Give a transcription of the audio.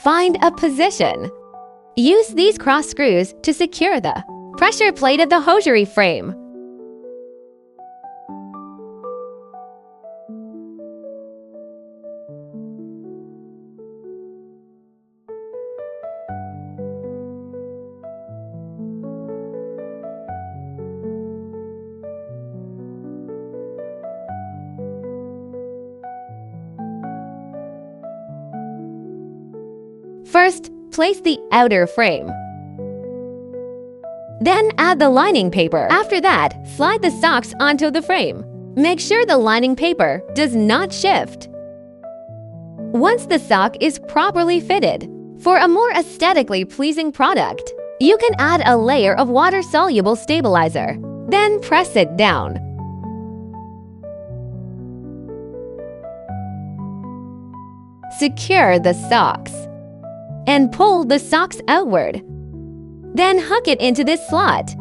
Find a position. Use these cross screws to secure the pressure plate of the hosiery frame. First, place the outer frame. Then add the lining paper. After that, slide the socks onto the frame. Make sure the lining paper does not shift. Once the sock is properly fitted, for a more aesthetically pleasing product, you can add a layer of water-soluble stabilizer. Then press it down. Secure the socks and pull the socks outward. Then hook it into this slot.